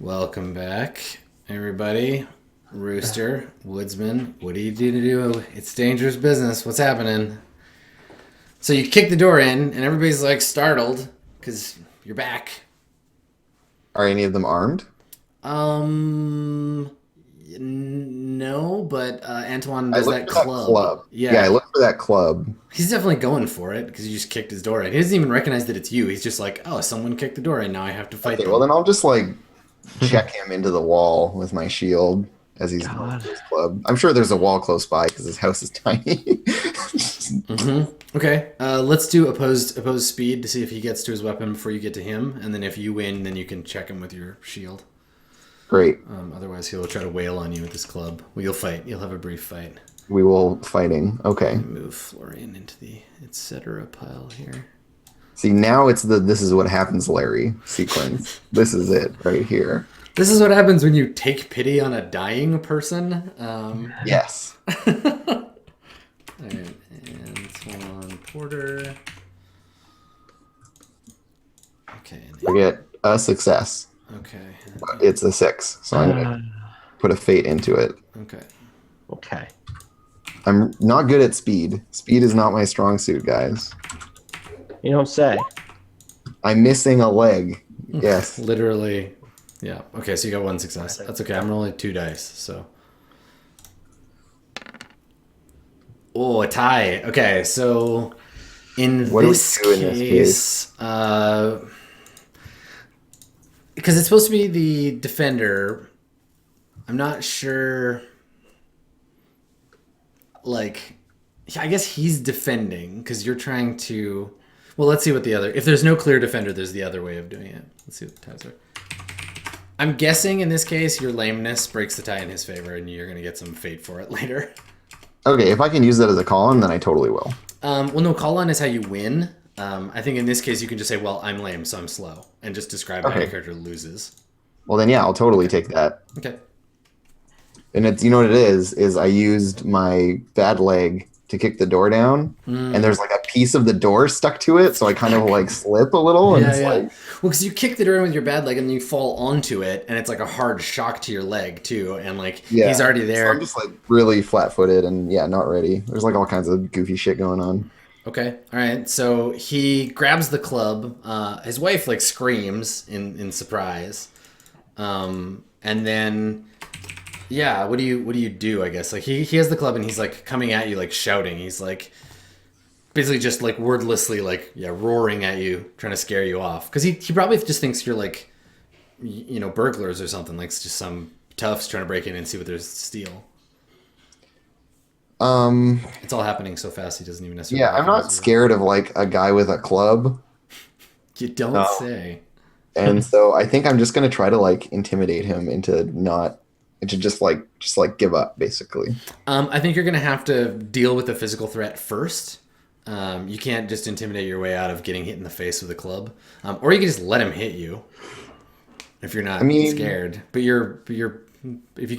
Welcome back, everybody. Rooster, Woodsman, what do you do? It's dangerous business. What's happening? So you kick the door in, and everybody's like startled because you're back. Are any of them armed? Um, no, but Antoine I does look that for that club. club. Yeah, I Yeah, look for that club. he's definitely going for it because you just kicked his door in. He doesn't even recognize that it's you. He's just like, oh, someone kicked the door in. Now I have to fight Okay, well them. then I'll just like check him into the wall with my shield as he's going God. for his club. I'm sure there's a wall close by because his house is tiny. Okay, let's do opposed speed to see if he gets to his weapon before you get to him, and then if you win, then you can check him with your shield. Great. Otherwise, he'll try to wail on you with his club. Well, you'll fight. You'll have a brief fight. We will fighting. Okay. Move Florian into the etc. pile here. See, now it's the this is what happens, Larry sequence. This is it right here. This is what happens when you take pity on a dying person. Yes. Alright, Antoine Porter. Okay. I get a success. Okay. But it's a 6, so I'm gonna put a fate into it. Okay. Okay. I'm not good at speed. Speed is not my strong suit, guys. You don't say. I'm missing a leg. Yes. Literally. Yeah. Okay, so you got one success. That's okay. I'm rolling 2 dice, so. Oh, a tie. Okay, so in What do we this do in this case, because it's supposed to be the defender, I'm not sure. Like, I guess he's defending because you're trying to. Well, let's see what the other. If there's no clear defender, there's the other way of doing it. Let's see what the ties are. I'm guessing in this case, your lameness breaks the tie in his favor, and you're gonna get some fate for it later. Okay, if I can use that as a call-in, then I totally will. Well, no, call on is how you win. I think in this case, you can just say, well, I'm lame, so I'm slow, and just describe how your character loses. Well, then yeah, I'll totally take that. Okay. And it's you know what it is I used my bad leg to kick the door down, and there's like a piece of the door stuck to it, so I kind of like slip a little, and Yeah, it's yeah. like Well, because you kick the door in with your bad leg, and then you fall onto it, and it's like a hard shock to your leg, too, and like, yeah, he's already So there. I'm just like really flat-footed and yeah, not ready. There's like all kinds of goofy shit going on. Okay, all right. So he grabs the club. His wife like screams in surprise, and then yeah, what do you do? I guess like he has the club and he's like coming at you like shouting. He's like basically just like wordlessly like roaring at you, trying to scare you off because he probably just thinks you're like burglars or something, like just some toughs trying to break in and see what there's to steal. It's all happening so fast he doesn't even necessarily. Yeah, I'm not recognize you. scared of like a guy with a club, You don't say. and so I think I'm just gonna try to like intimidate him into just give up basically. I think you're gonna have to deal with the physical threat first. You can't just intimidate your way out of getting hit in the face with a club, or you can just let him hit you if you're not scared. But if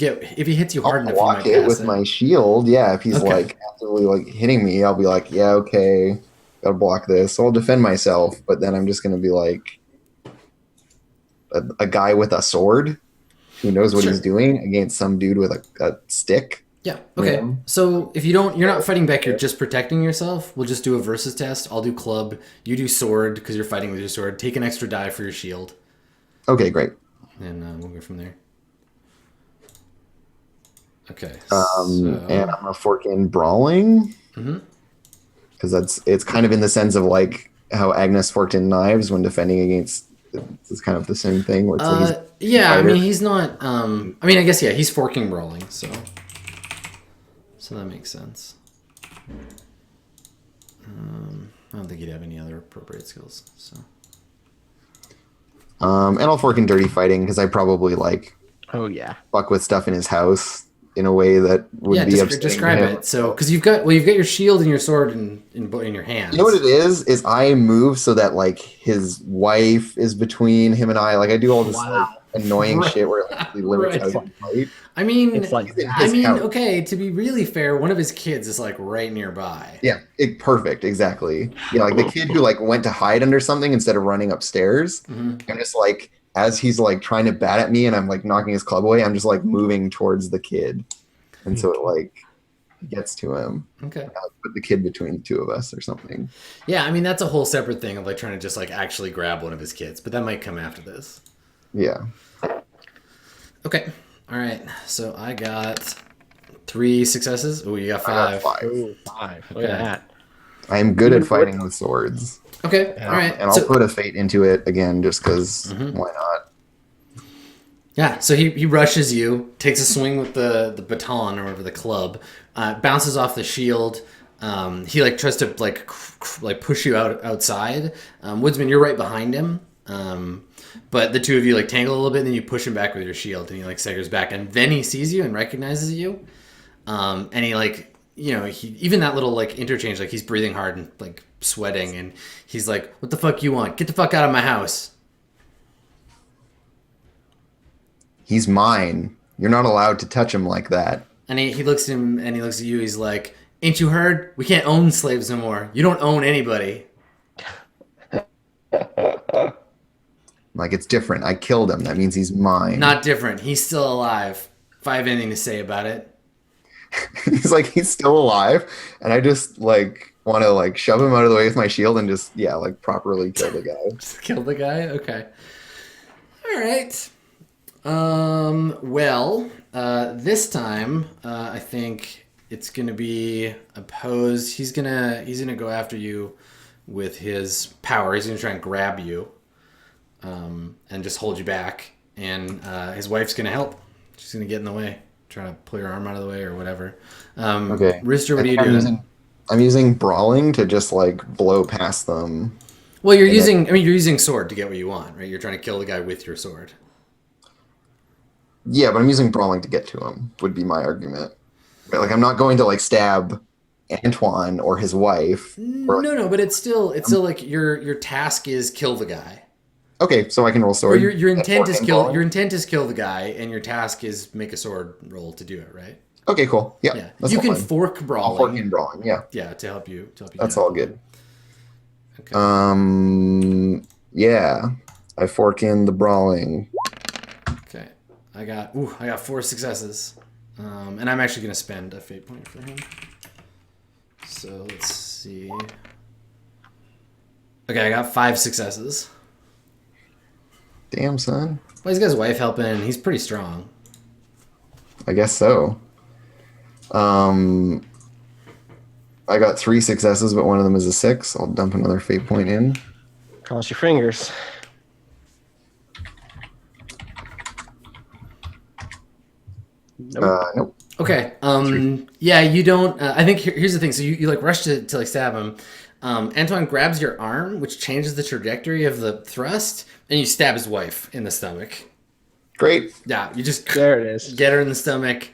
he hits you hard I'll enough, block you might it pass with my shield. Yeah, if he's Okay. like actively like hitting me, I'll be like, yeah, okay, gotta block this. So I'll defend myself, but then I'm just gonna be like a guy with a sword who knows what Sure. he's doing against some dude with a stick. Yeah. Okay. Yeah. So if you're not fighting back. You're just protecting yourself. We'll just do a versus test. I'll do club. You do sword because you're fighting with your sword. Take an extra die for your shield, Okay, great. and we'll go from there. Okay. And I'm a fork in brawling because it's kind of in the sense of like how Agnes forked in knives when defending against. It's kind of the same thing. Where it's like he's Yeah, I fighter. mean he's not. I mean, I guess yeah, he's forking brawling, so that makes sense. I don't think he'd have any other appropriate skills. So and I'll fork in dirty fighting because I probably like Oh yeah. fuck with stuff in his house in a way that would be upsetting to describe him. it. So because you've got your shield and your sword in your hands. You know what it is? Is I move so that like his wife is between him and I. Like I do all this like annoying shit where it like, limits Right. how he can fight. I mean, It's like He's in his house. okay. To be really fair, one of his kids is like right nearby. Yeah, perfect, exactly. Yeah, like the kid who like went to hide under something instead of running upstairs. I'm just like as he's like trying to bat at me and I'm like knocking his club away, I'm just like moving towards the kid, and so it like gets to him. Okay. I'll put the kid between the two of us or something. Yeah, I mean that's a whole separate thing of like trying to just like actually grab one of his kids, but that might come after this. Yeah. Okay. All right. So I got 3 successes. Oh, you got I 5. got 5. Ooh, 5. Look at Okay. that. I'm good at fighting with swords. Okay. Yeah. All right. And I'll put a fate into it again just because why not? Yeah, so he rushes you, takes a swing with the baton or whatever, the club, bounces off the shield. He like tries to like push you outside. Woodsman, you're right behind him. But the two of you like tangle a little bit, and then you push him back with your shield, and he like staggers back, and then he sees you and recognizes you. And he like, he even that little like interchange, like he's breathing hard and like sweating, and he's like, "What the fuck you want? Get the fuck out of my house." He's mine. You're not allowed to touch him like that. And he looks at him and he looks at you. He's like, "Ain't you heard? We can't own slaves no more. You don't own anybody." Like, it's different. I killed him. That means he's mine. Not different. He's still alive. If I have anything to say about it. He's like, he's still alive. And I just, like, want to, like, shove him out of the way with my shield and just, yeah, like, properly kill the guy. Just kill the guy? Okay. All right. Well, this time, I think it's going to be opposed. He's going to go after you with his power. He's going to try and grab you. And just hold you back. And his wife's going to help. She's going to get in the way. Trying to pull your arm out of the way or whatever. Okay. Rooster, what are you doing? I'm using brawling to just, like, blow past them. Well, you're using sword to get what you want, right? You're trying to kill the guy with your sword. Yeah, but I'm using brawling to get to him, would be my argument. Right? Like, I'm not going to, like, stab Antoine or his wife. Or, like, No, but it's still like your task is kill the guy. okay, so I can roll Or sword. your intent is brawling? your intent is kill the guy, and your task is make a sword roll to do it, right? Okay, cool. Yeah, Yeah, that's you all can fine. fork brawling. I'll fork in brawling, yeah. Yeah, to help you. That's do all it. good. Okay. Yeah, I fork in the brawling. Okay. I got 4 successes, and I'm actually gonna spend a fate point for him. So let's see. Okay, I got 5 successes. Damn, son. Well, he's got his wife helping, and he's pretty strong. I guess so. I got 3 successes, but one of them is a 6. I'll dump another fate point in. Cross your fingers. Nope. Nope. Okay. Yeah, you don't. I think here's the thing. So you like rush to like stab him. Antoine grabs your arm, which changes the trajectory of the thrust, and you stab his wife in the stomach. Great. Yeah, you just There it is. get her in the stomach.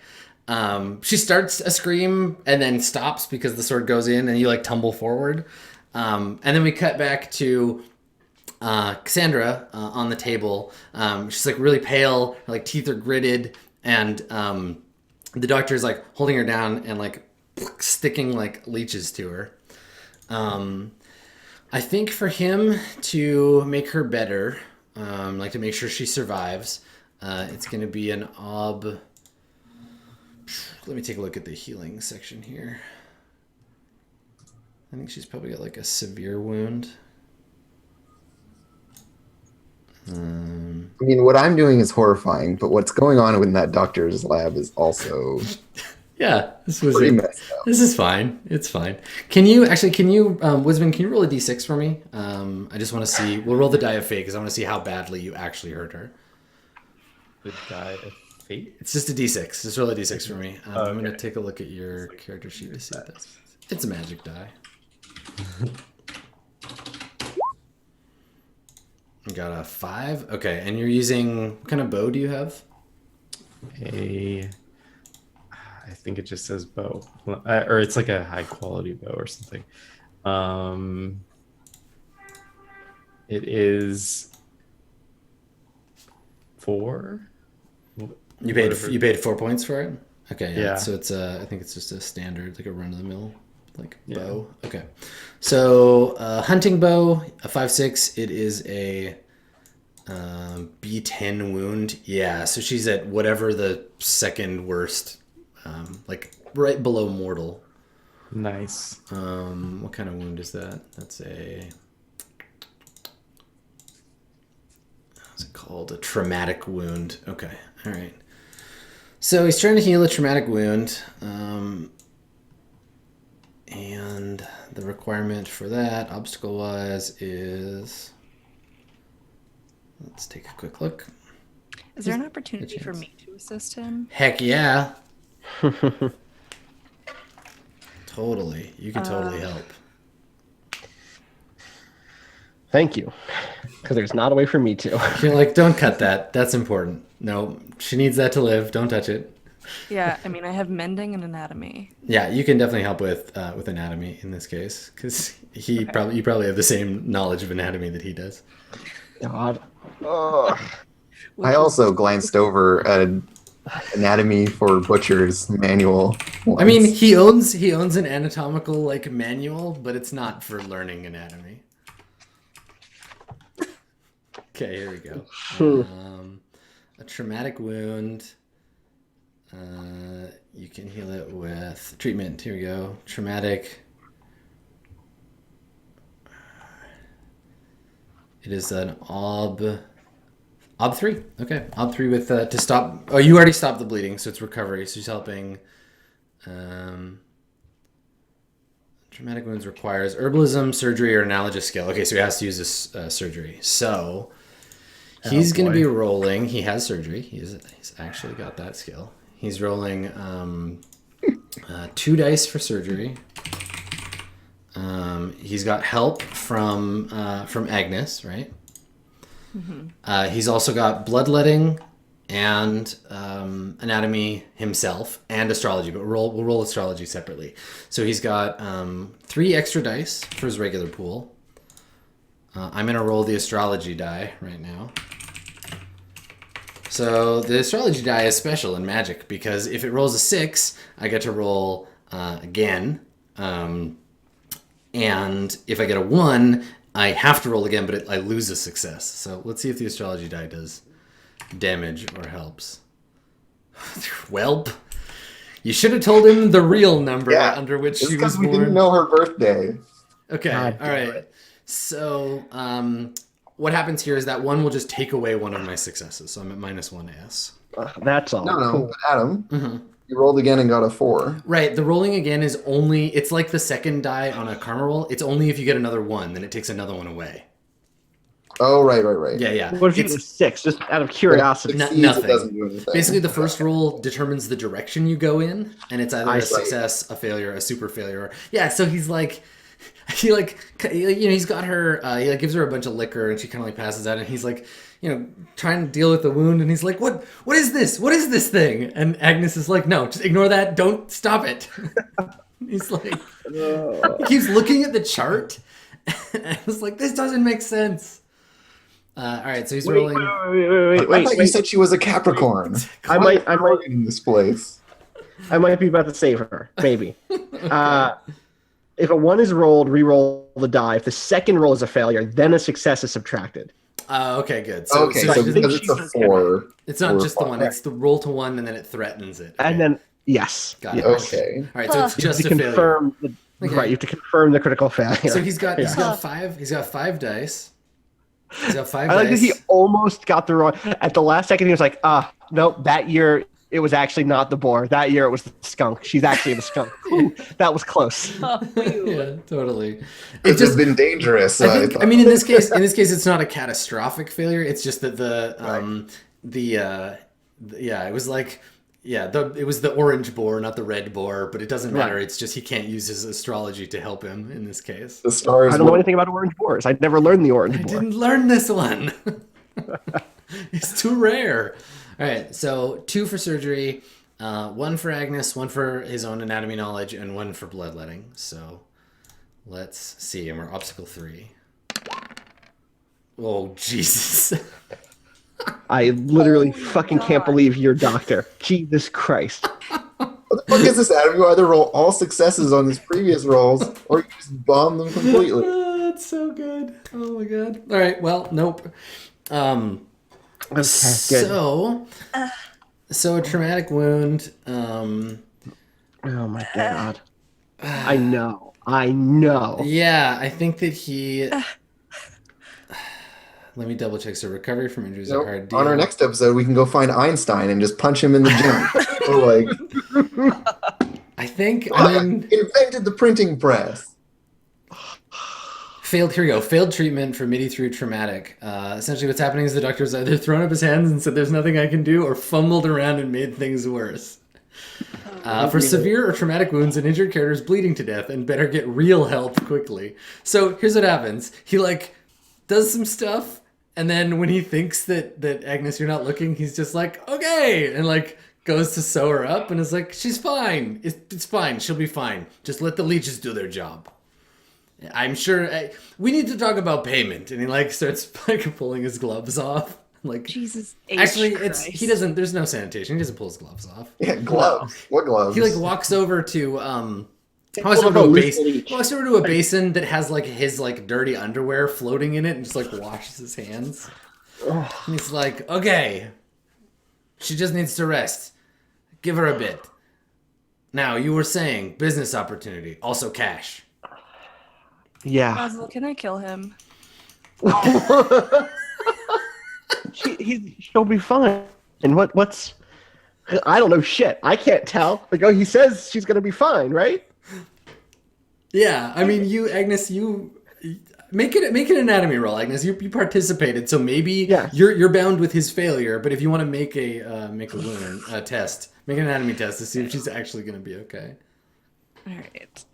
She starts a scream and then stops because the sword goes in, and you like tumble forward. And then we cut back to Cassandra on the table. She's like really pale, her like teeth are gritted, and the doctor is like holding her down and like sticking like leeches to her. I think for him to make her better, like to make sure she survives, it's going to be an ob. Let me take a look at the healing section here. I think she's probably got like a severe wound. I mean, what I'm doing is horrifying, but what's going on in that doctor's lab is also Yeah, this was pretty messed up. This is fine. It's fine. Can you Wisman, can you roll a d6 for me? I just want to see. We'll roll the die of fate because I want to see how badly you actually hurt her. The die of fate? It's just a d6. Just roll a d6 for me. I'm going to Okay. take a look at your character sheet to see if that's. It's a magic die. You got a 5. Okay, and you're using what kind of bow do you have? I think it just says bow, or it's like a high quality bow or something. It is 4. You paid 4 points for it. Okay, yeah. Yeah. So it's I think it's just a standard, like a run of the mill, like Yeah. bow. Okay. So hunting bow, a 5.6. It is a B10 wound. Yeah, so she's at whatever the second worst, like right below mortal. Nice. What kind of wound is that? That's what's it called? A traumatic wound. Okay, all right. So he's trying to heal a traumatic wound. And the requirement for that, obstacle-wise, is... Let's take a quick look. Is there an opportunity for me to assist him? Heck yeah. Totally. You can totally help. Thank you. Because there's not a way for me to. You're like, don't cut that. That's important. No, she needs that to live. Don't touch it. Yeah, I mean, I have mending and anatomy. Yeah, you can definitely help with anatomy in this case, because you probably have the same knowledge of anatomy that he does. God. I also glanced over an anatomy for butchers manual. Once. I mean, he owns an anatomical like manual, but it's not for learning anatomy. Okay, here we go. A traumatic wound. You can heal it with treatment. Here we go. Traumatic. It is an ob 3. Okay, ob 3 with to stop. Oh, you already stopped the bleeding, so it's recovery. So she's helping. Traumatic wounds requires herbalism, surgery, or analogous skill. Okay, so he has to use this surgery. So he's going to be rolling. He has surgery. He's actually got that skill. He's rolling 2 dice for surgery. He's got help from Agnes, right? Mm-hmm. He's also got bloodletting and anatomy himself and astrology, but we'll roll astrology separately. So he's got 3 extra dice for his regular pool. I'm going to roll the astrology die right now. So the astrology die is special in Magic because if it rolls a 6, I get to roll again. And if I get a 1, I have to roll again, but I lose a success. So let's see if the astrology die does damage or helps. Welp. You should have told him the real number under which she was because we born. didn't know her birthday. Okay, God all right. So what happens here is that 1 will just take away one of my successes. So I'm at -1 S. That's all. No, Cool. but Adam, you rolled again and got a 4. Right, the rolling again is only, it's like the second die on a karma roll. It's only if you get another 1, then it takes another one away. Oh, right. Yeah. What if you get a 6? Just out of curiosity. Not- Succeeds, nothing. It doesn't do anything. Basically, the first roll determines the direction you go in, and it's either I a see. success, a failure, a super failure. Yeah, so he's like, he's got her, he gives her a bunch of liquor, and she kind of like passes out, and he's like, trying to deal with the wound, and he's like, what is this? What is this thing? And Agnes is like, no, just ignore that. Don't stop it. He's like, he keeps looking at the chart, and I was like, this doesn't make sense. All right, so he's rolling. I thought you said she was a Capricorn. I might in this place. be about to save her. Maybe. If a 1 is rolled, re-roll the die. If the second roll is a failure, then a success is subtracted. Okay, good. So, Okay, so so she think because doesn't- it's a 4. it's not or just the 5. 1, it's the roll to 1, and then it threatens it. Okay. And then, yes. Got it. Yes. Okay. All right, so it's You have just to a failure. confirm Okay. Right, you have to confirm the critical failure. So he's got Yeah. 5. He's got 5 dice. He's got 5 I like that dice. he almost got the wrong. At the last second, he was like, nope, that year it was actually not the boar. That year it was the skunk. She's actually the skunk. Ooh, that was close. Yeah, totally. It It's just, been dangerous. I thought. mean, in this case, it's not a catastrophic failure. It's just that it was like, it was the orange boar, not the red boar, but it doesn't matter. It's just he can't use his astrology to help him in this case. the stars. I don't know anything about orange boars. I'd never learned the orange I boar. didn't learn this one. It's too rare. All right, so 2 for surgery, 1 for Agnes, 1 for his own anatomy knowledge, and 1 for bloodletting. So let's see, and we're obstacle 3. Oh, Jesus. I literally fucking can't believe you're doctor. Jesus Christ. What the fuck is this, Adam? You either roll all successes on his previous rolls, or you just bomb them completely. That's so good. Oh my god. All right, well, nope. Okay, good. So a traumatic wound. Oh my god. I know. Yeah, I think that he. Let me double check. So recovery from injuries are hard deal. On our next episode, we can go find Einstein and just punch him in the junk. Or like, I think. I mean, invented the printing press. Here we go. Failed treatment for MIDI through traumatic. Essentially, what's happening is the doctor's either thrown up his hands and said there's nothing I can do, or fumbled around and made things worse. For severe or traumatic wounds, an injured character is bleeding to death and better get real help quickly. So here's what happens. He does some stuff, and then when he thinks that Agnes, you're not looking, he's just like, okay, and goes to sew her up and is like, she's fine. It's fine. She'll be fine. Just let the leeches do their job. I'm sure we need to talk about payment. And he starts pulling his gloves off. Jesus H. Actually, Christ. he doesn't. There's no sanitation. He doesn't pull his gloves off. Yeah, gloves. What gloves? He walks over to walks over to a basin that has his dirty underwear floating in it and just washes his hands. And he's like, okay, she just needs to rest. Give her a bit. Now, you were saying business opportunity, also cash. Yeah. Basil, can I kill him? She'll be fine. And what's... I don't know shit. I can't tell. He says she's going to be fine, right? Yeah, I mean, Agnes, you... Make an anatomy roll, Agnes. You participated, so maybe you're bound with his failure. But if you want to make a wound test, make an anatomy test to see if she's actually going to be okay. All right.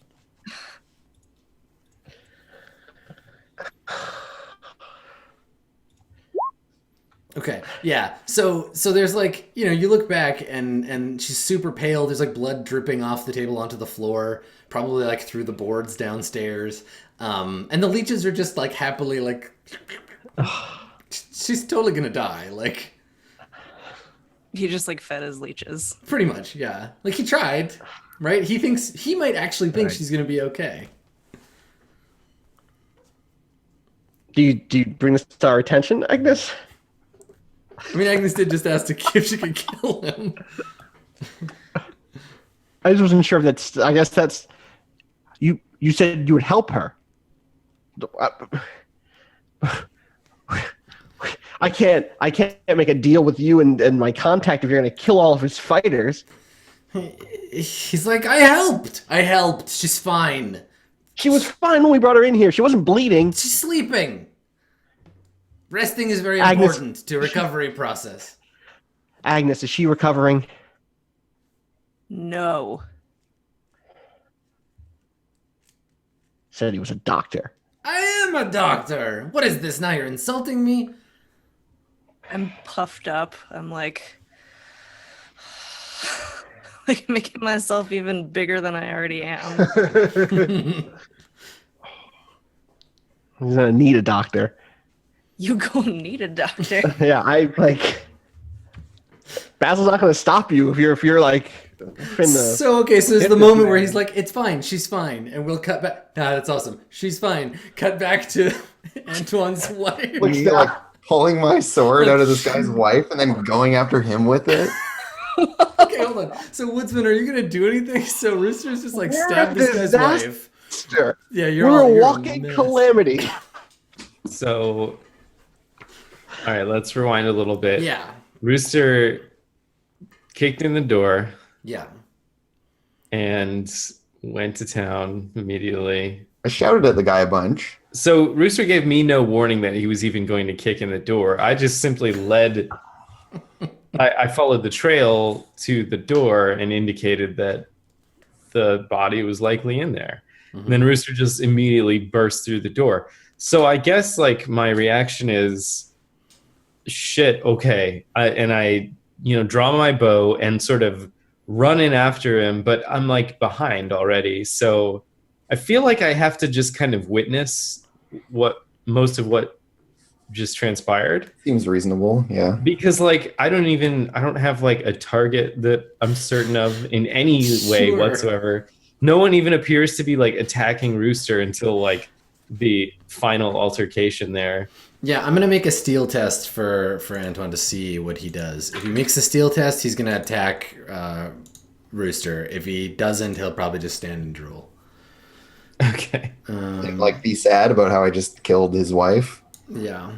Okay, yeah. So there's you look back and she's super pale. There's blood dripping off the table onto the floor, probably through the boards downstairs. And the leeches are just happily she's totally gonna die. He just fed his leeches. Pretty much, yeah. He tried, right? He might actually think she's gonna be okay. Do you bring this to our attention, Agnes? I mean, Agnes did just ask if she could kill him. I just wasn't sure if that's... I guess that's... You said you would help her. I can't make a deal with you and my contact if you're going to kill all of his fighters. He's like, I helped. She's fine. She was fine when we brought her in here. She wasn't bleeding. She's sleeping. Resting is very Agnes, important to recovery process. Agnes, is she recovering? No. Said he was a doctor. I am a doctor. What is this? Now you're insulting me? I'm puffed up. I'm making myself even bigger than I already am. He's gonna need a doctor. You go need a doctor. Yeah, Basil's not gonna stop you if you're in the... So there's the moment where he's like, it's fine, she's fine, and we'll cut back. Nah, that's awesome. She's fine. Cut back to Antoine's wife. Me pulling my sword out of this guy's wife and then going after him with it. Okay, hold on. So Woodsman, are you gonna do anything? So Rooster's just stabbed this guy's wife. Yeah, you're a walking calamity. So, all right, let's rewind a little bit. Yeah. Rooster kicked in the door. Yeah. And went to town immediately. I shouted at the guy a bunch. So Rooster gave me no warning that he was even going to kick in the door. I just simply led... I followed the trail to the door and indicated that the body was likely in there. Mm-hmm. And then Rooster just immediately burst through the door. So I guess my reaction is, shit, okay. I draw my bow and sort of run in after him, but I'm behind already. So I feel like I have to just kind of witness most of what just transpired. Seems reasonable, yeah. Because I don't have a target that I'm certain of in any way whatsoever. No one even appears to be attacking Rooster until the final altercation there. Yeah, I'm gonna make a steel test for Antoine to see what he does. If he makes a steel test, he's gonna attack Rooster. If he doesn't, he'll probably just stand and drool. Okay. And, like, be sad about how I just killed his wife. Yeah.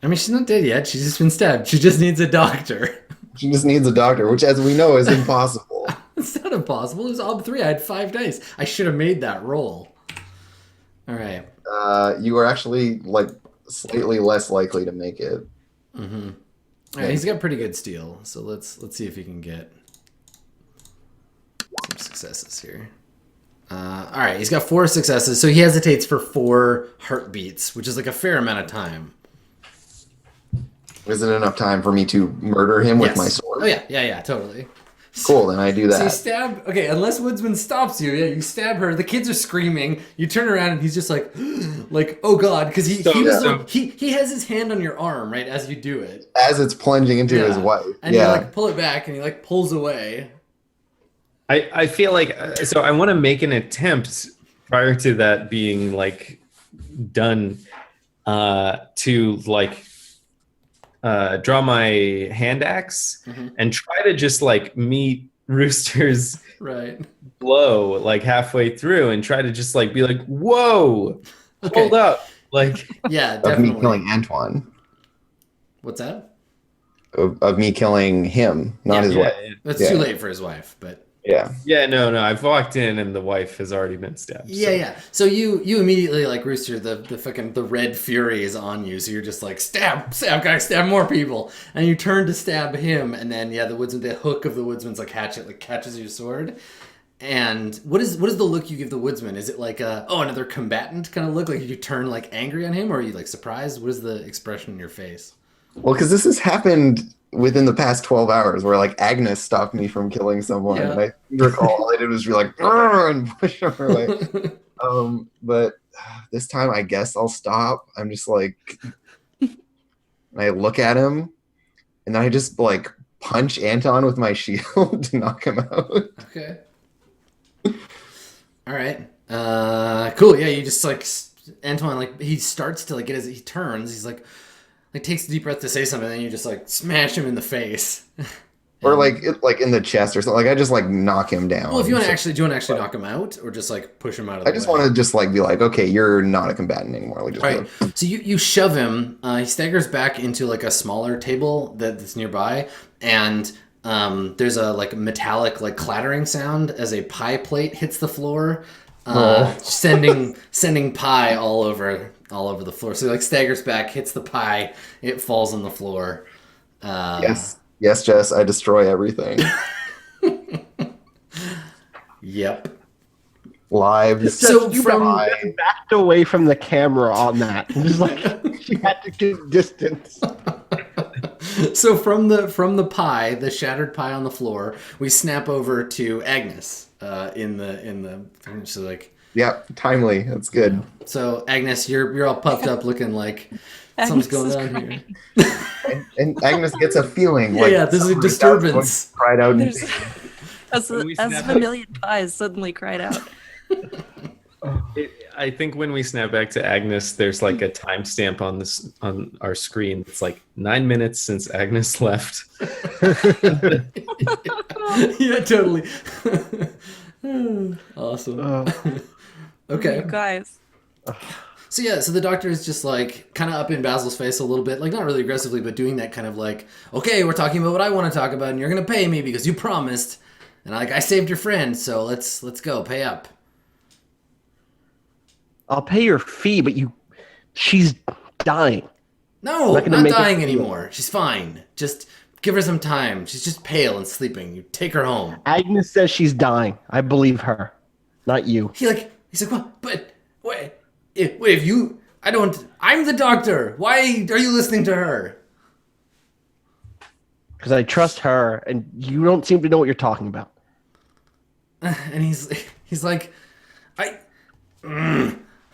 I mean, she's not dead yet. She's just been stabbed. She just needs a doctor. She just needs a doctor, which, as we know, is impossible. It's not impossible. It was Ob 3. I had 5 dice. I should have made that roll. All right. You are actually, like, slightly less likely to make it. Mm-hmm. All right, he's got pretty good steel, so let's see if he can get some successes here. All right, he's got 4 successes, so he hesitates for 4 heartbeats, which is like a fair amount of time. Is it enough time for me to murder him with Yes. my sword? Oh yeah, totally. Cool, then I do So you that. stab. Okay, unless Woodsman stops you, yeah, you stab her. The kids are screaming. You turn around and he's just like, like, oh god, because he has his hand on your arm right as you do it. As it's plunging into his wife. And you like pull it back and he like pulls away. I feel like so I want to make an attempt prior to that being like done to like draw my hand axe and try to just like meet Rooster's blow like halfway through and try to just like be like, whoa, hold up, like yeah, of definitely. me killing Antoine. What's that? Of me killing him, not his wife. That's too late for his wife, but Yeah. No. I've walked in and the wife has already been stabbed. Yeah. So you immediately like Rooster, the red fury is on you. So you're just like stab, gotta stab more people, and you turn to stab him, and then the woodsman, the hook of the woodsman's like hatchet like catches your sword. And what is the look you give the woodsman? Is it like another combatant kind of look, like you turn like angry on him, or are you like surprised? What is the expression in your face? Well, because this has happened within the past 12 hours where like Agnes stopped me from killing someone. Yeah. And I recall all I did was be like, "Grr," and push her away. But this time I guess I'll stop. I'm just like, I look at him and then I just like punch Anton with my shield to knock him out. Okay. All right. Cool. Yeah, you just like Antoine, like he starts to like he turns. He's like takes a deep breath to say something, and then you just like smash him in the face. Or like in the chest or something. Like I just like knock him down. Well, if you want to actually, do you want to actually knock him out, or just like push him out of the way? I just want to just like be like, okay, you're not a combatant anymore. Like just Right. So you shove him. He staggers back into like a smaller table that's nearby, and there's a like metallic like clattering sound as a pie plate hits the floor, sending pie all over the floor. So he like staggers back, hits the pie, it falls on the floor. Yes, Jess, I destroy everything. Yep. Lives. So you backed away from the camera on that. Just like she had to get distance. So from the pie, the shattered pie on the floor, we snap over to Agnes in the so like. Yeah, timely. That's good. So Agnes, you're all puffed up, looking like something's going on here. And Agnes gets a feeling there's a disturbance. Cried out. As a million pies suddenly cried out. I think when we snap back to Agnes, there's like a timestamp on our screen. It's like 9 minutes since Agnes left. Yeah, totally. Awesome. Okay. You guys. So the doctor is just like kind of up in Basil's face a little bit, like not really aggressively, but doing that kind of like, okay, we're talking about what I want to talk about, and you're gonna pay me because you promised, and I saved your friend, so let's go, pay up. I'll pay your fee, but she's dying. No, not dying anymore. She's fine. Just give her some time. She's just pale and sleeping. You take her home. Agnes says she's dying. I believe her, not you. He's like, well, but wait, if you, I'm the doctor. Why are you listening to her? Because I trust her, and you don't seem to know what you're talking about. And he's like, I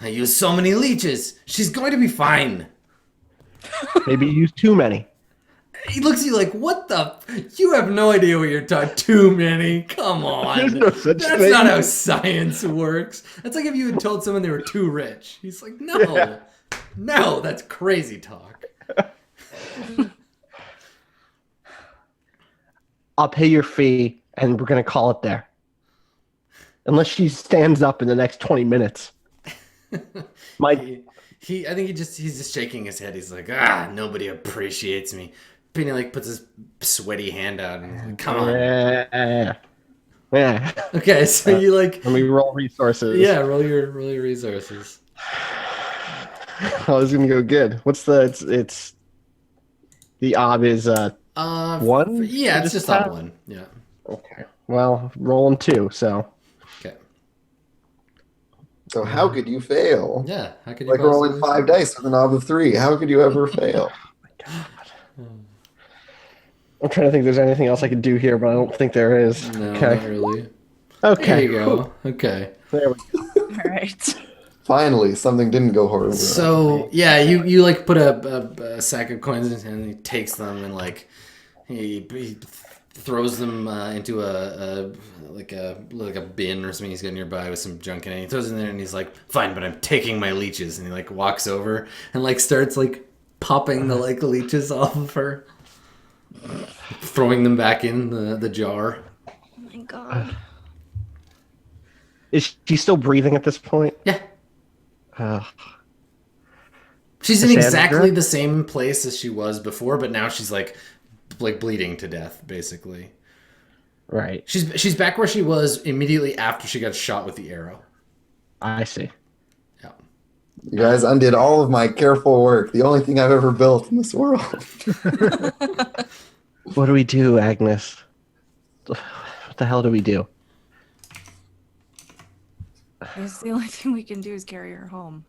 use so many leeches. She's going to be fine. Maybe you use too many. He looks at you like, what the? You have no idea what you're talking. Too many. Come on. There's no such That's thing. not how science works. That's like if you had told someone they were too rich. He's like, no. Yeah. No, that's crazy talk. I'll pay your fee, and we're gonna call it there. Unless she stands up in the next 20 minutes. My I think he's just shaking his head. He's like, nobody appreciates me. Penny like puts his sweaty hand out and he's like, come on. Yeah. Okay, so you like Let me roll resources. yeah, roll your resources. Oh, this is gonna go good. What's it's the ob is one? Yeah, it's just on one. Yeah. Okay. Well, rolling 2, so Okay. So how could you fail? Yeah. How could you Like rolling 5 dice with a knob of 3. How could you ever fail? I'm trying to think if there's anything else I could do here, but I don't think there is. No, Okay. not really. Okay. There you go. Okay. There we go. All right. Finally, something didn't go horribly. So yeah, you like put a sack of coins in his hand and he takes them and like he throws them into a bin or something he's got nearby with some junk in it. He throws it in there and he's like, fine, but I'm taking my leeches, and he like walks over and like starts like popping the like leeches off of her, throwing them back in the jar. Oh my god. Is she still breathing at this point? Yeah. Uh, She's in Cassandra? exactly the same place as she was before, but now she's like bleeding to death, basically. right. She's back where she was immediately after she got shot with the arrow. I see. Yeah. You guys undid all of my careful work. The only thing I've ever built in this world. What do we do, Agnes? What the hell do we do? I guess the only thing we can do is carry her home.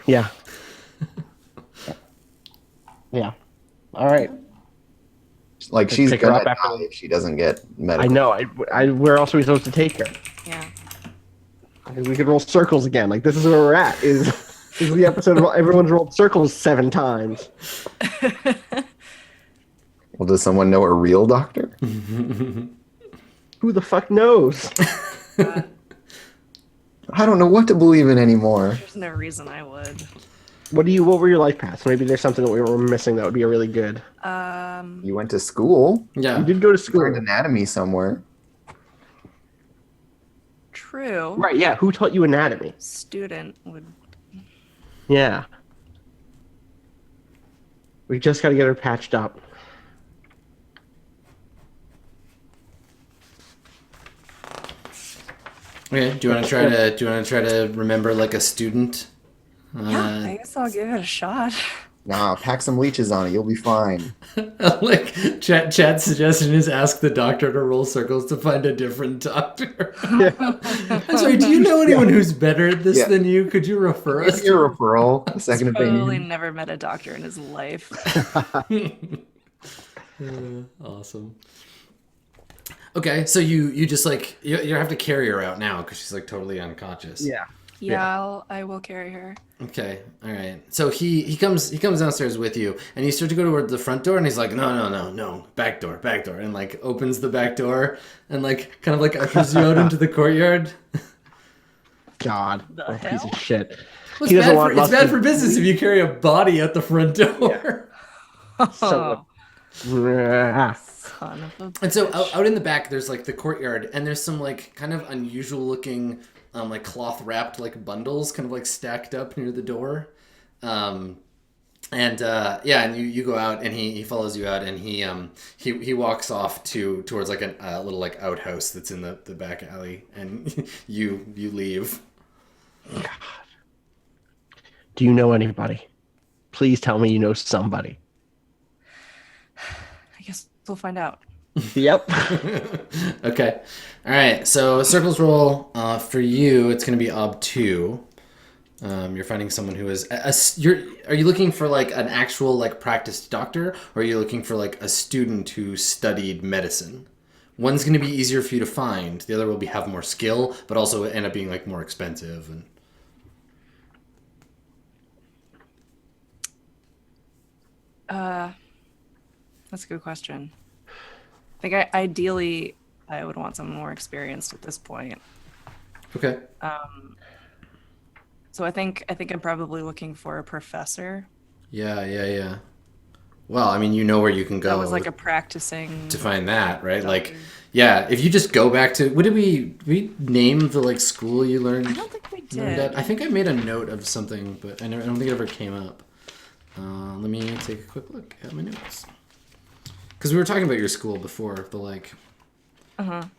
Yeah. Yeah. All right. Like she's Pick her gonna up after die if she doesn't get I medical. know. Where else are we supposed to take her? Yeah. We could roll circles again. Like this is where we're at. Is the episode of everyone's rolled circles 7 times? Well, does someone know a real doctor? Who the fuck knows? I don't know what to believe in anymore. There's no reason I would. What were your life paths? Maybe there's something that we were missing that would be a really good. You went to school. Yeah. You did go to school. Learned anatomy somewhere. True. Right, yeah. Who taught you anatomy? Student would. Yeah. We just got to get her patched up. Okay. Do you want to try to remember like a student? Yeah, I guess I'll give it a shot. Nah, pack some leeches on it. You'll be fine. Like Chad's suggestion is ask the doctor to roll circles to find a different doctor. I'm sorry, do you know anyone who's better at this Yeah. than you? Could you refer us Give me a referral. A second Probably opinion. never met a doctor in his life. Awesome. Okay, so you just like you have to carry her out now because she's like totally unconscious. Yeah. Yeah, I will carry her. Okay. All right. So he comes downstairs with you, and you start to go toward the front door, and he's like, no, back door, and like opens the back door, and like kind of like ushers you out into the courtyard. God. The What a piece hell? of shit. Well, He it's doesn't bad, want it's bad mustard. for business if you carry a body out the front door. So- Son of a And so out in the back, there's like the courtyard, and there's some like kind of unusual looking like cloth wrapped like bundles kind of like stacked up near the door. And you go out, and he follows you out, and he walks off towards like a little like outhouse that's in the back alley, and you leave. Do you know anybody? Please tell me you know somebody. I guess we'll find out. Yep. Okay. All right. So circles roll for you. It's going to be ob 2. You're finding someone who is are you looking for like an actual like practiced doctor, or are you looking for like a student who studied medicine? One's going to be easier for you to find. The other will have more skill, but also end up being like more expensive. And That's a good question. I think ideally I would want someone more experienced at this point. Okay. So I think I'm probably looking for a professor. Yeah. Well, I mean, you know where you can go That was like a practicing. to find that, right? doctor. Like, yeah, if you just go back to what did we name the like school you learned? I don't think we learned did. at? I think I made a note of something, but I don't think it ever came up. Let me take a quick look at my notes because we were talking about your school before, the like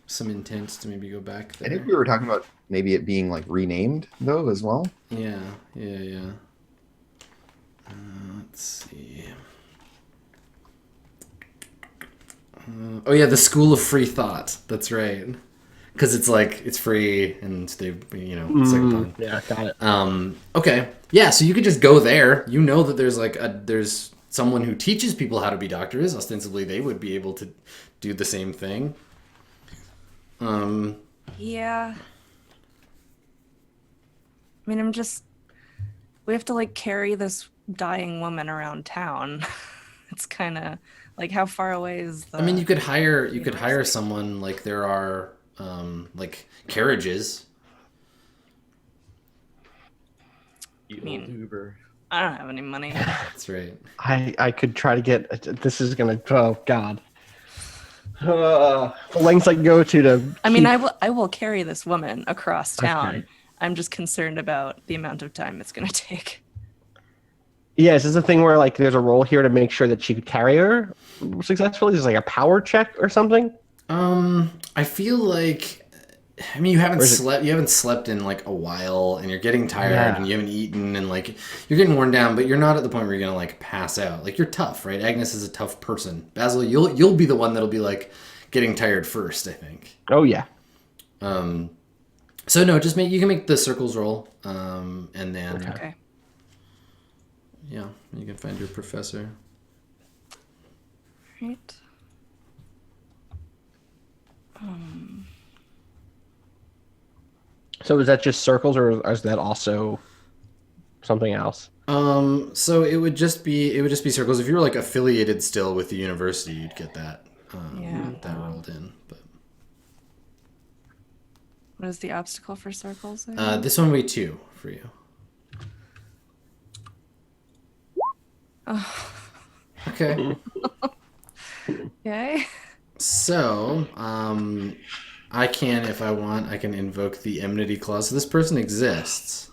some intent to maybe go back there. I think we were talking about maybe it being like renamed though as well. Yeah. Let's see. Oh yeah, the School of Free Thought. That's right. Because it's like it's free and they, it's like fun. Yeah, got it. Okay. Yeah, so you could just go there. You know that there's someone who teaches people how to be doctors. Ostensibly, they would be able to do the same thing. Yeah. I mean, we have to like carry this dying woman around town. It's kind of like how far away is the I mean, you could hire someone, like there are like carriages. You mean- old Uber. I don't have any money. That's right. I could try to get. This is gonna. Oh God. The lengths I go to. I mean, keep- I will carry this woman across town. Okay. I'm just concerned about the amount of time it's going to take. Yeah, is this a thing where like there's a role here to make sure that she could carry her successfully? Is this like a power check or something? I feel like, I mean, you haven't Or is it- slept. You haven't slept in like a while, and you're getting tired, Yeah. and you haven't eaten, and like you're getting worn down. But you're not at the point where you're gonna like pass out. Like you're tough, right? Agnes is a tough person. Basil, you'll be the one that'll be like getting tired first, I think. Oh yeah. So no, you can make the circles roll, and then Okay. yeah, you can find your professor. Right. So is that just circles, or is that also something else? So it would just be circles. If you were like affiliated still with the university, you'd get that Yeah. that rolled in. But What is the obstacle for circles? this one would be 2 for you. Okay. Okay. So, I can, if I want, I can invoke the enmity clause. So this person exists,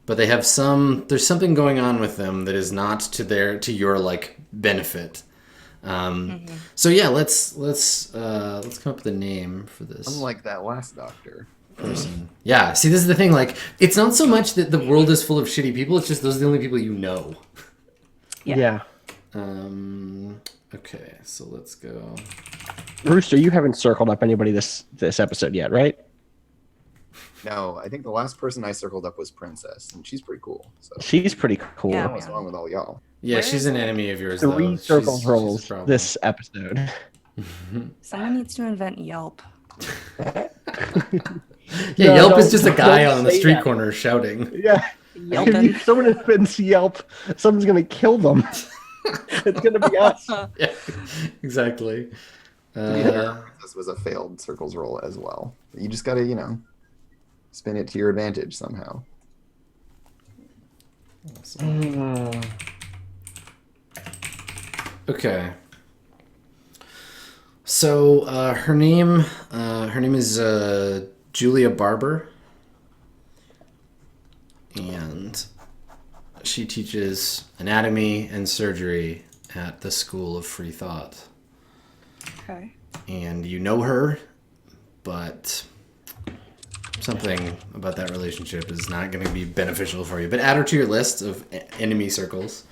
but they have there's something going on with them that is not to your like benefit. So yeah, let's come up with a name for this Unlike that last doctor. person. Yeah, see, this is the thing. Like, it's not so much that the world is full of shitty people. It's just those are the only people you know. Yeah. Okay, so let's go. Rooster, you haven't circled up anybody this episode yet, right? No, I think the last person I circled up was Princess, and she's pretty cool. So She's pretty cool. Yeah. what's wrong with all y'all? Yeah, Where she's is an it? enemy of yours. 3 though. circles She's a rolls problem. this episode. Someone needs to invent Yelp. Yeah, No, Yelp is just a guy don't on the say street that. corner shouting. Yeah. Yelping. If someone invents Yelp, someone's gonna kill them. It's gonna be us. Yeah, exactly. Princess was a failed circles roll as well. You just gotta, spin it to your advantage somehow. Okay. So her name is Julia Barber, and she teaches anatomy and surgery at the School of Free Thought. Okay. And you know her, but something about that relationship is not going to be beneficial for you. But add her to your list of enemy circles.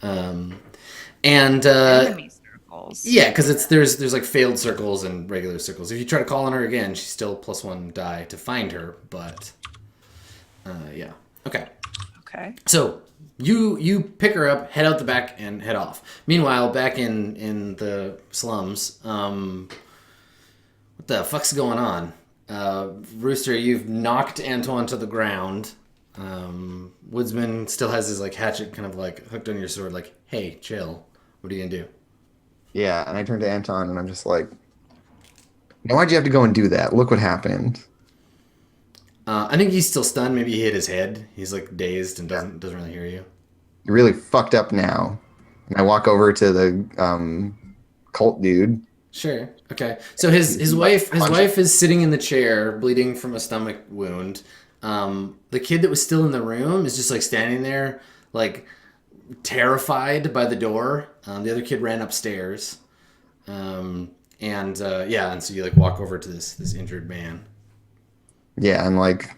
And Enemy circles. yeah, because there's like failed circles and regular circles. If you try to call on her again, she's still +1 die to find her. But yeah, okay. Okay. So you pick her up, head out the back, and head off. Meanwhile, back in the slums, what the fuck's going on? Rooster, you've knocked Antoine to the ground. Woodsman still has his like hatchet kind of like hooked on your sword, like, hey, chill. What are you gonna do? Yeah, and I turn to Anton and I'm just like, now why'd you have to go and do that? Look what happened. I think he's still stunned. Maybe he hit his head. He's like dazed and doesn't really hear you. You're really fucked up now. And I walk over to the cult dude. Sure. Okay. So his wife is sitting in the chair, bleeding from a stomach wound. The kid that was still in the room is just like standing there, like terrified by the door. The other kid ran upstairs, and so you like walk over to this injured man. Yeah, and like,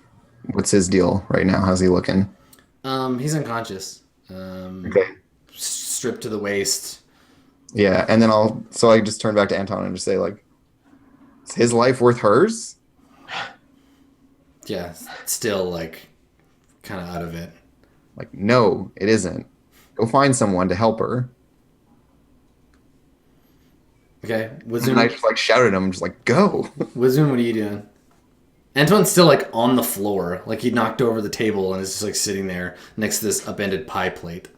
what's his deal right now? How's he looking? He's unconscious. Okay. Stripped to the waist. Yeah, and then I just turn back to Anton and just say like, is his life worth hers? Yeah, still like kind of out of it. Like, no, it isn't. Go find someone to help her. Okay. And I just like shouted at him, just like, go. Wizard, what are you doing? Antoine's still like on the floor, like he knocked over the table and is just like sitting there next to this upended pie plate.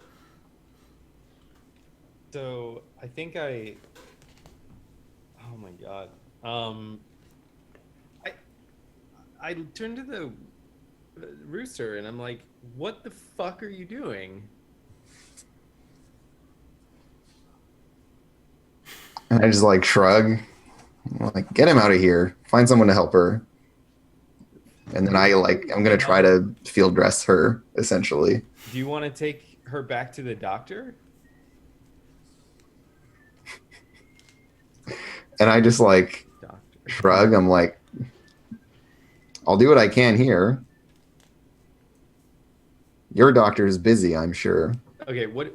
So I think oh my god. I turned to the rooster and I'm like, what the fuck are you doing? And I just like shrug. I'm like, get him out of here. Find someone to help her. And then I'm gonna try to field dress her, essentially. Do you want to take her back to the doctor? And I just like shrug. I'm like, I'll do what I can here. Your doctor is busy, I'm sure. Okay, what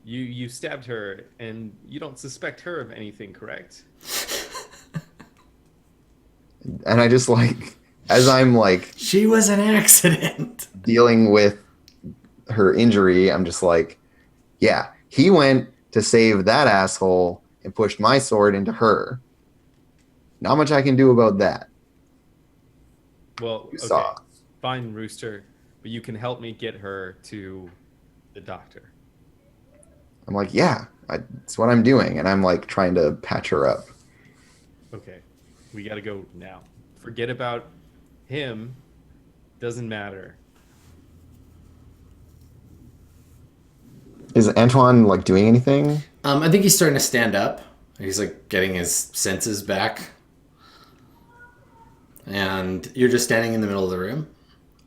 you stabbed her and you don't suspect her of anything, correct? And I just like, as I'm like, she was an accident. Dealing with her injury, I'm just like, yeah, he went to save that asshole and pushed my sword into her. Not much I can do about that. Well, You okay, saw. fine, Rooster, but you can help me get her to the doctor. I'm like, yeah, that's what I'm doing. And I'm like trying to patch her up. Okay, we gotta go now. Forget about him. Doesn't matter. Is Antoine like doing anything? I think he's starting to stand up. He's like getting his senses back. And you're just standing in the middle of the room?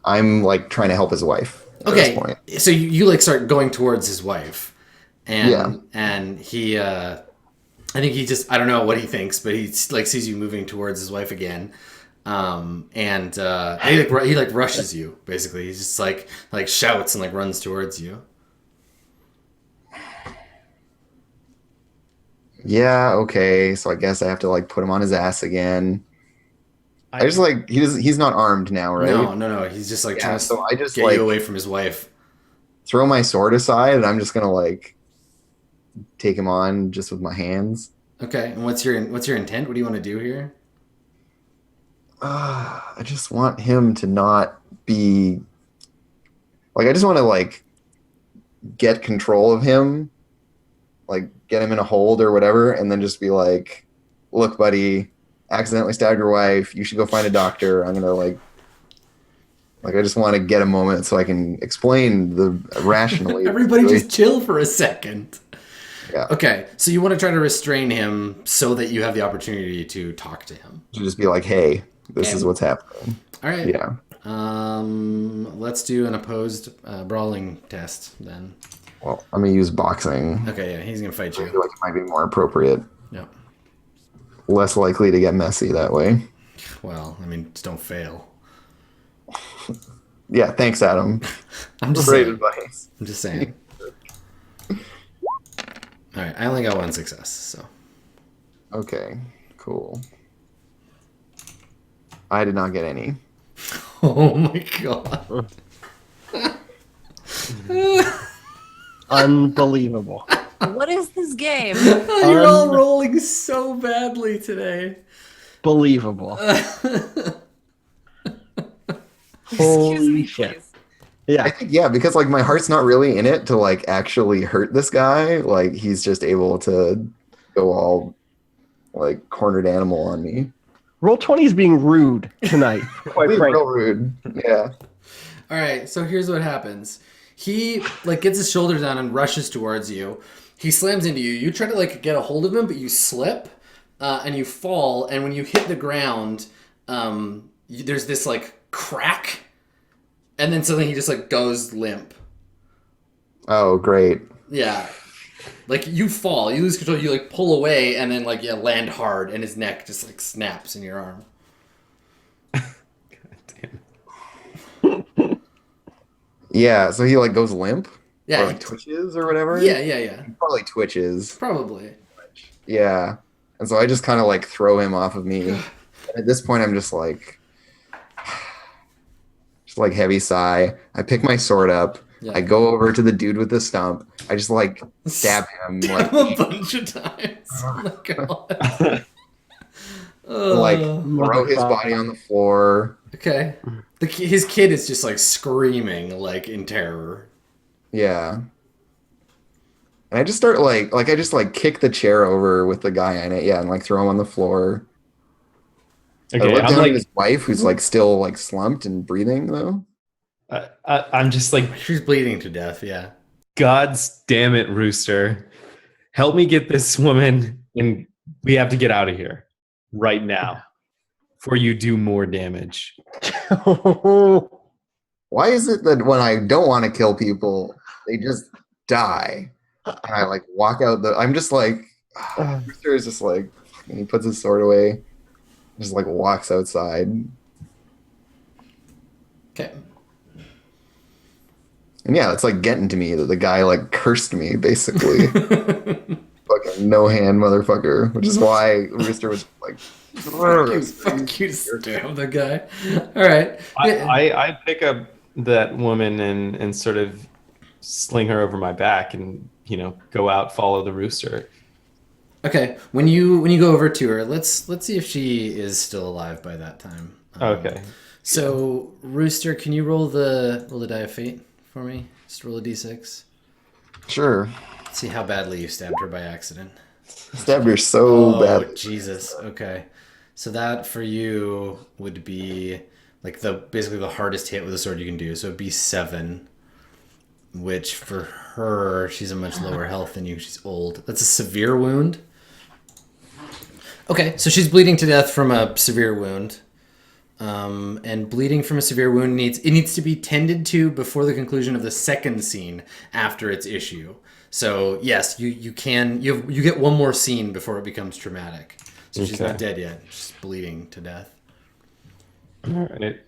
I'm like trying to help his wife at Okay, this point. so you like start going towards his wife. And Yeah. and he I think he just, I don't know what he thinks, but he like sees you moving towards his wife again. He like rushes you, basically. He just like shouts and like runs towards you. Yeah, okay. So I guess I have to like put him on his ass again. I just like he's not armed now, right? No. He's just like trying to so I just get like you away from his wife. throw my sword aside and I'm just gonna like take him on just with my hands. Okay, and what's your intent? What do you want to do here? I just want him to not be like, I just want to like get control of him, like get him in a hold or whatever, and then just be like, look, buddy, accidentally stabbed your wife, you should go find a doctor. I'm gonna like I just want to get a moment so I can explain the rationally. Everybody just chill for a second. Yeah. Okay, so you want to try to restrain him so that you have the opportunity to talk to him. To just be like, hey, this is what's happening. All right. Yeah. Let's do an opposed brawling test then. Well, I'm gonna use boxing. Okay, yeah, he's gonna fight I you. feel like it might be more appropriate. No. Less likely to get messy that way. Well, I mean, just don't fail. Yeah, thanks, Adam. I'm just Great saying. advice. I'm just saying. All right, I only got one success, so. Okay, cool. I did not get any. Oh my god. Unbelievable. What is this game? You're all rolling so badly today. Believable. Excuse Holy me, shit. please. Yeah. I think because like my heart's not really in it to like actually hurt this guy. Like he's just able to go all like cornered animal on me. Roll20 is being rude tonight, quite Being frankly. real rude. Yeah. All right, so here's what happens. He like gets his shoulders down and rushes towards you. He slams into you. You try to like get a hold of him, but you slip and you fall. And when you hit the ground, there's this like crack, and then suddenly he just like goes limp. Oh, great. Yeah, like you fall, you lose control, you like pull away, and then like land hard, and his neck just like snaps in your arm. Yeah, so he like goes limp? Yeah, Or like twitches or whatever? yeah, Probably twitches. probably. Yeah. And so I just kind of like throw him off of me. And at this point, I'm just like heavy sigh. I pick my sword up. Yeah. I go over to the dude with the stump. I just like stab him. Like, a bunch of times. Oh my god. like throw his body on the floor. Okay. His kid is just like screaming like in terror. Yeah. And I just start like I just like kick the chair over with the guy in it. Yeah, and like throw him on the floor. I Okay, look I'm down like, at his wife, who's like still like slumped and breathing though. I'm just like, She's bleeding to death, yeah. God's damn it, Rooster. Help me get this woman, and we have to get out of here right now before you do more damage. Why is it that when I don't want to kill people, they just die? And I like walk out I'm just like Rooster is just like, and he puts his sword away, just like walks outside. Okay. And yeah, it's like getting to me that the guy like cursed me basically. Fucking no hand motherfucker, which is why Rooster was like, Fuck you, stab the guy. Alright. I pick up that woman and sort of sling her over my back and, go out, follow the Rooster. Okay. When you go over to her, let's see if she is still alive by that time. Okay. So Rooster, can you roll the die of fate for me? Just roll a d6. Sure. See how badly you stabbed her by accident. Stabbed her so badly. Jesus. Okay. So that for you would be like basically the hardest hit with a sword you can do. So it'd be 7, which for her, she's a much lower health than you. She's old. That's a severe wound. Okay, so she's bleeding to death from a severe wound. And bleeding from a severe wound needs to be tended to before the conclusion of the second scene after its issue. So yes, you get one more scene before it becomes traumatic. So she's not dead yet. She's bleeding to death. All right.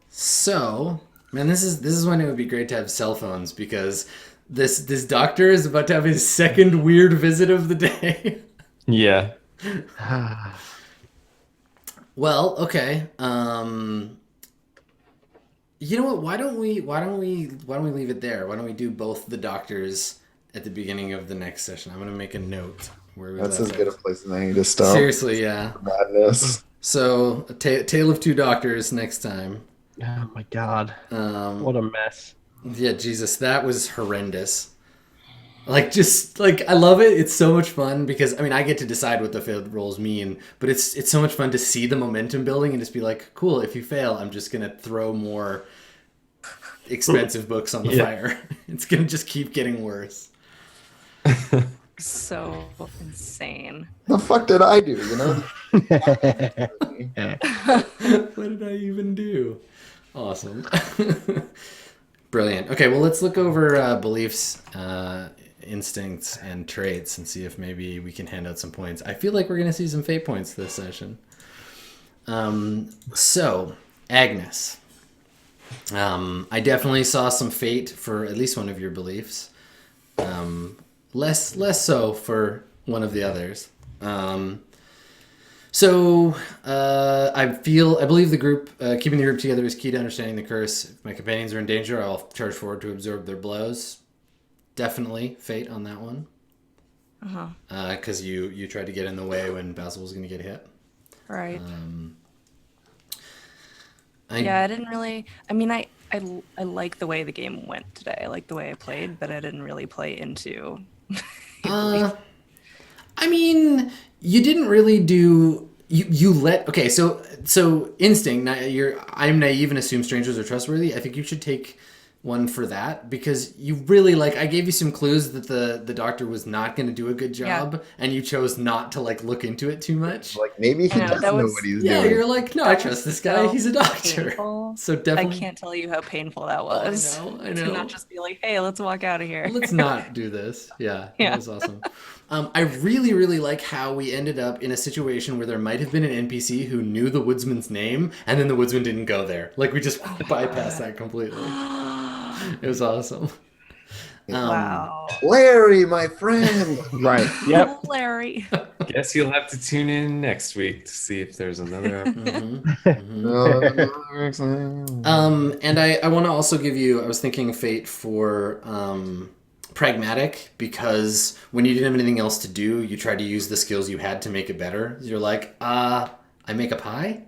So, man, this is when it would be great to have cell phones because this doctor is about to have his second weird visit of the day. Yeah. Well, okay. You know what? Why don't we leave it there? Why don't we do both the doctors at the beginning of the next session? I'm gonna make a note where we. That's as good a place as any to stop. Seriously, yeah. Madness. So, a tale of two doctors next time. Oh my god. What a mess. Yeah, Jesus, that was horrendous. Like, just, like, I love it. It's so much fun because, I mean, I get to decide what the failed rolls mean, but it's so much fun to see the momentum building and just be like, cool, if you fail, I'm just going to throw more expensive books on the fire. It's going to just keep getting worse. So insane. The fuck did I do, you know? What did I even do? Awesome. Brilliant. Okay, well, let's look over beliefs, instincts, and traits and see if maybe we can hand out some points. I feel like we're going to see some fate points this session. So, Agnes. I definitely saw some fate for at least one of your beliefs. Less so for one of the others. So I believe the group, keeping the group together is key to understanding the curse. If my companions are in danger, I'll charge forward to absorb their blows. Definitely fate on that one. Because you tried to get in the way when Basil was going to get hit. Right. I didn't really. I mean, I like the way the game went today. I like the way I played, but I didn't really play into. I mean, you didn't really do. You let. Okay, so instinct. I'm naive and assume strangers are trustworthy. I think you should take one for that, because you really, like, I gave you some clues that the doctor was not going to do a good job, and you chose not to, like, look into it too much. Like, maybe he I know, does that know was- what he's Yeah, doing. you're like, no, I trust this guy. so He's a doctor. painful. So I definitely, can't tell you how painful that was. I To know. not just be like, hey, let's walk out of here. Let's not do this. Yeah, Yeah. that was awesome. I really, really like how we ended up in a situation where there might have been an NPC who knew the woodsman's name, and then the woodsman didn't go there. Like, we just bypassed that completely. It was awesome. Wow. Larry, my friend. Right. Yep. Larry. Guess you'll have to tune in next week to see if there's another. And I want to also give you, I was thinking Fate for pragmatic, because when you didn't have anything else to do, you tried to use the skills you had to make it better. You're like, I make a pie?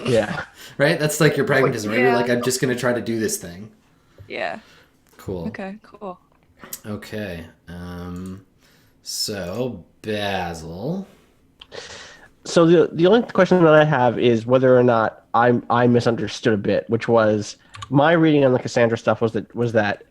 Yeah. Right? That's like your pragmatism, right? You're Yeah. like, I'm just going to try to do this thing. Yeah. Cool. Okay, cool. Okay. So, Basil. So the only question that I have is whether or not I misunderstood a bit, which was my reading on the Cassandra stuff was that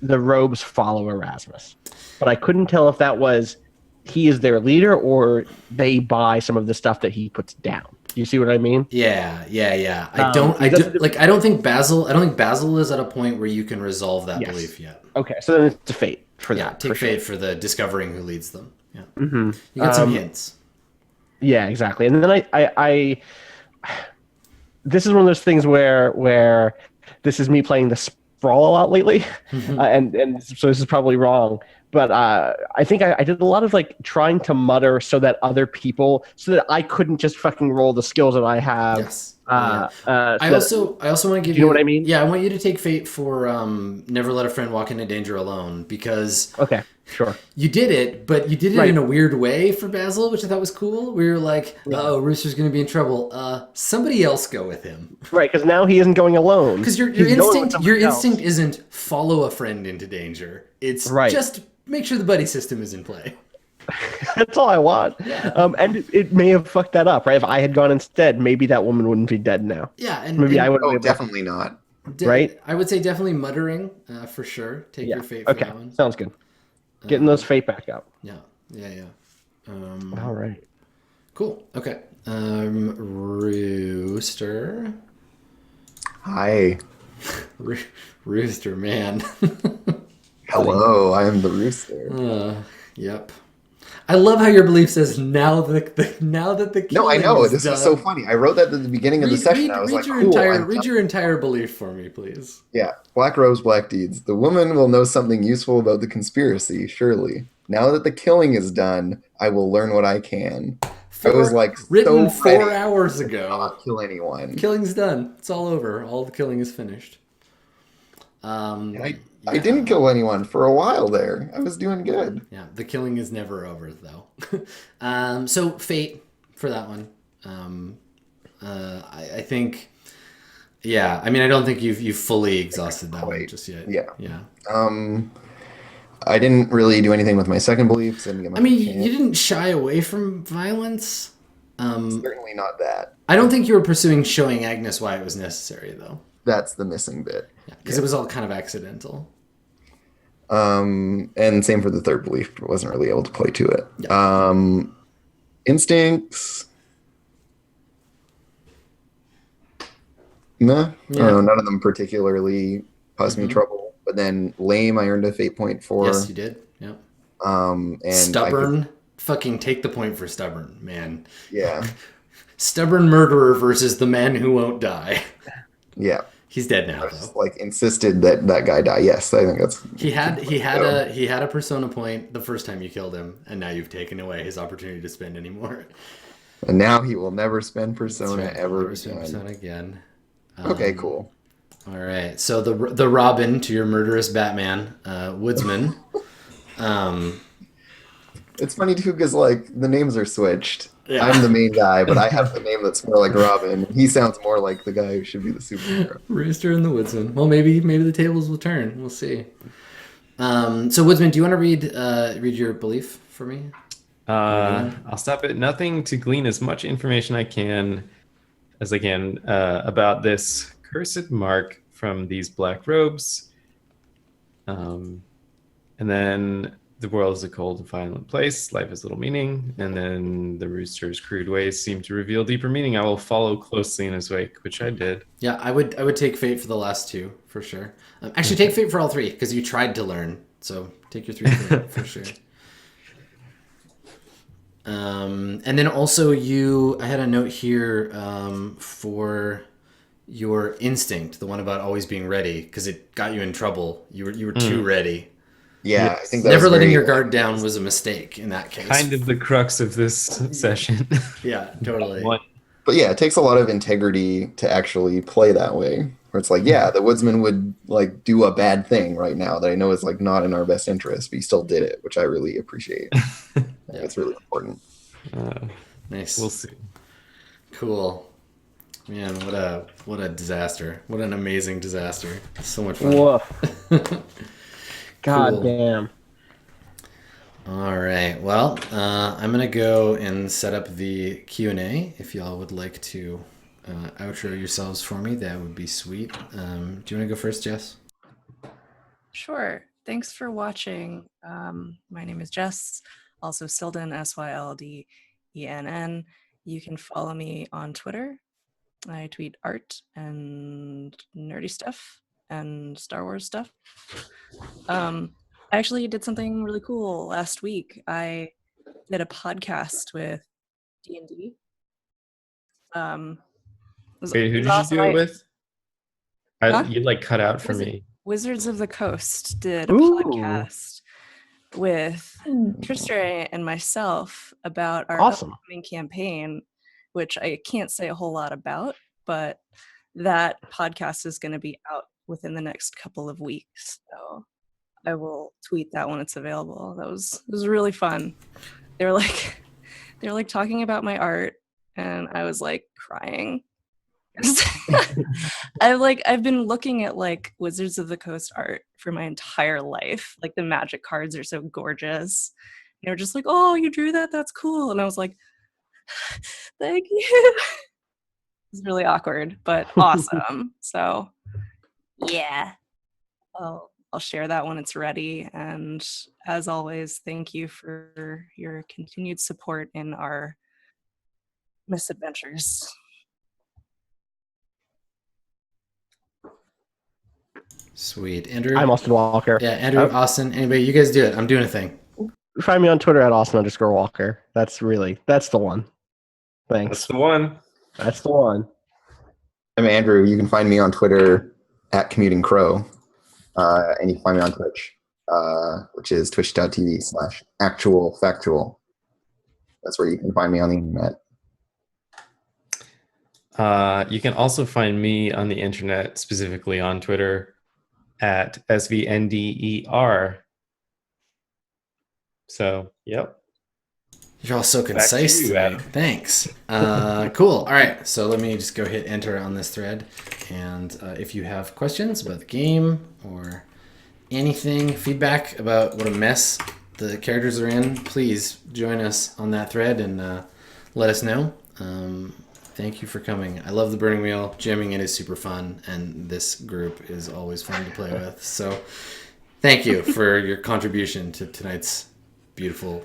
the robes follow Erasmus, but I couldn't tell if that was he is their leader or they buy some of the stuff that he puts down. Do you see what I mean? Yeah. I doesn't- don't think Basil is at a point where you can resolve that Yes. belief yet. Okay, so then it's a fate for Yeah, that. take for sure. Fate for the discovering who leads them. Yeah. Mm-hmm. You got some hints. Yeah, exactly. And then I this is one of those things where this is me playing the sprawl a lot lately, and so this is probably wrong. But I think I did a lot of like trying to mutter so that I couldn't just fucking roll the skills that I have. Yes. I also want to give you know what I mean? Yeah, I want you to take Fate for never let a friend walk into danger alone, because Okay, sure. you did it, but you did it Right. in a weird way for Basil, which I thought was cool. We were like, oh, Rooster's going to be in trouble. Somebody else go with him. Right, because now he isn't going alone. Because your He's going with instinct your somebody else. instinct isn't follow a friend into danger. It's Right. just make sure the buddy system is in play. That's all I want. And it may have fucked that up, right? If I had gone instead, maybe that woman wouldn't be dead now. Yeah, and Maybe and I would Oh, have definitely not. right? I would say definitely muttering for sure. Take Yeah. your Fate for Okay, that one. sounds good. Getting those fate back up. Yeah. All right. Cool. Okay. Rooster. Hi. Rooster, man. Hello, I am the rooster. Yep. I love how your belief says now that the No, I killing know. is This done. is so funny. I wrote that at the beginning of the session. I was like, cool. Read your entire belief for me, please. Yeah. Black robes, black deeds. The woman will know something useful about the conspiracy, surely. Now that the killing is done, I will learn what I can. I was like Written so 4 ready hours to ago. not kill anyone. Killing's done. It's all over. All the killing is finished. I didn't kill anyone for a while there. I was doing good. Yeah, the killing is never over, though. So Fate for that one. I think. Yeah, I mean, I don't think you've fully exhausted that one Quite. just yet. Yeah. I didn't really do anything with my second belief. So I didn't get my I mean, chance. you didn't shy away from violence. Certainly not that. I don't think you were pursuing showing Agnes why it was necessary, though. That's the missing bit. Because it was all kind of accidental. And same for the third belief. I wasn't really able to play to it. Yeah. Instincts. Nah. Yeah. I don't know, none of them particularly caused me trouble. But then lame, I earned a fate point for. Yes, you did. Yep. And Stubborn. Fucking take the point for stubborn, man. Yeah. Stubborn murderer versus the man who won't die. Yeah. He's dead now, I just though. like insisted that that guy die. Yes, I think that's. He had a persona point the first time you killed him, and now you've taken away his opportunity to spend any more. And now he will never spend persona That's right. ever Never spend again. persona again. Okay, cool. All right. So the Robin to your murderous Batman, Woodsman. It's funny too because like the names are switched. Yeah. I'm the main guy, but I have the name that's more like Robin. He sounds more like the guy who should be the superhero. Rooster and the Woodsman. Well, maybe the tables will turn. We'll see. So Woodsman, do you want to read your belief for me? I'll stop at nothing to glean as much information I can about this cursed mark from these black robes. And then the world is a cold and violent place. Life has little meaning. And then the rooster's crude ways seem to reveal deeper meaning. I will follow closely in his wake, which I did. Yeah, I would take fate for the last two for sure. Actually, take fate for all three because you tried to learn. So take your 3 for sure. And then also I had a note here for your instinct, the one about always being ready, because it got you in trouble. You were too ready. Yeah, I think that Never was letting very, your guard down was a mistake in that case. Kind of the crux of this session. Yeah, totally. But yeah, it takes a lot of integrity to actually play that way. Where it's like, yeah, the woodsman would like do a bad thing right now that I know is like not in our best interest, but he still did it, which I really appreciate. It's really important. Nice. We'll see. Cool. Man, what a disaster. What an amazing disaster. So much fun. Woof. God Cool. damn. All right. Well, I'm gonna go and set up the Q&A. If y'all would like to outro yourselves for me, that would be sweet. Do you want to go first, Jess? Sure. Thanks for watching. My name is Jess, also Silden, SYLDENN. You can follow me on Twitter. I tweet art and nerdy stuff and Star Wars stuff. I actually did something really cool last week. I did a podcast with D&D. Wait, who did you do it with? Huh? You like cut out for me. Wizards of the Coast did a Ooh. podcast with Tristan and myself about our Awesome. upcoming campaign, which I can't say a whole lot about, but that podcast is going to be out within the next couple of weeks. So I will tweet that when it's available. It was really fun. They were like talking about my art, and I was like crying. I've been looking at like Wizards of the Coast art for my entire life. Like the magic cards are so gorgeous. They were just like, "Oh, you drew that? That's cool." And I was like, "Thank you." It's really awkward, but awesome. So, yeah. I'll share that when it's ready. And as always, thank you for your continued support in our misadventures. Sweet. Andrew? I'm Austin Walker. Yeah, Andrew, Austin. Anybody, you guys do it. I'm doing a thing. Find me on Twitter at Austin_Walker. That's the one. Thanks. That's the one. That's the one. I'm Andrew. You can find me on Twitter at Commuting Crow. And you can find me on Twitch, which is twitch.tv/actualfactual. That's where you can find me on the internet. You can also find me on the internet, specifically on Twitter, at SVNDER. So, yep. You're all so concise you, today. Adam. Thanks. Cool. All right. So let me just go hit enter on this thread. And if you have questions about the game or anything, feedback about what a mess the characters are in, please join us on that thread and let us know. Thank you for coming. I love the Burning Wheel. Jamming it is super fun, and this group is always fun to play with. So thank you for your contribution to tonight's beautiful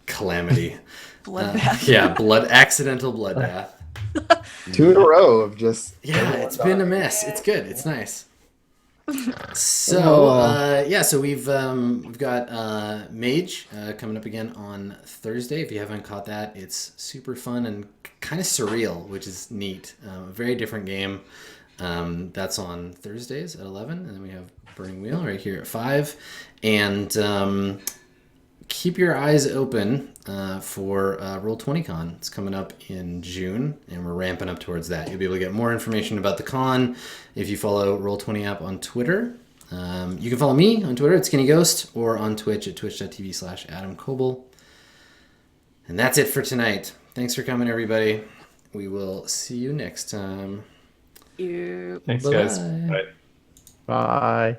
calamity. Bloodbath. Accidental bloodbath. 2 in a row of just... Yeah, it's been a mess. It's good. It's nice. So so we've got Mage coming up again on Thursday. If you haven't caught that, it's super fun and kind of surreal, which is neat. A very different game. That's on Thursdays at 11, and then we have Burning Wheel right here at 5. And keep your eyes open for Roll20 Con. It's coming up in June, and we're ramping up towards that. You'll be able to get more information about the con if you follow Roll20 app on Twitter. You can follow me on Twitter at Skinny Ghost or on Twitch at twitch.tv/Adam Coble. And that's it for tonight. Thanks for coming, everybody. We will see you next time. You. Thanks, Bye-bye. guys. Bye. Bye.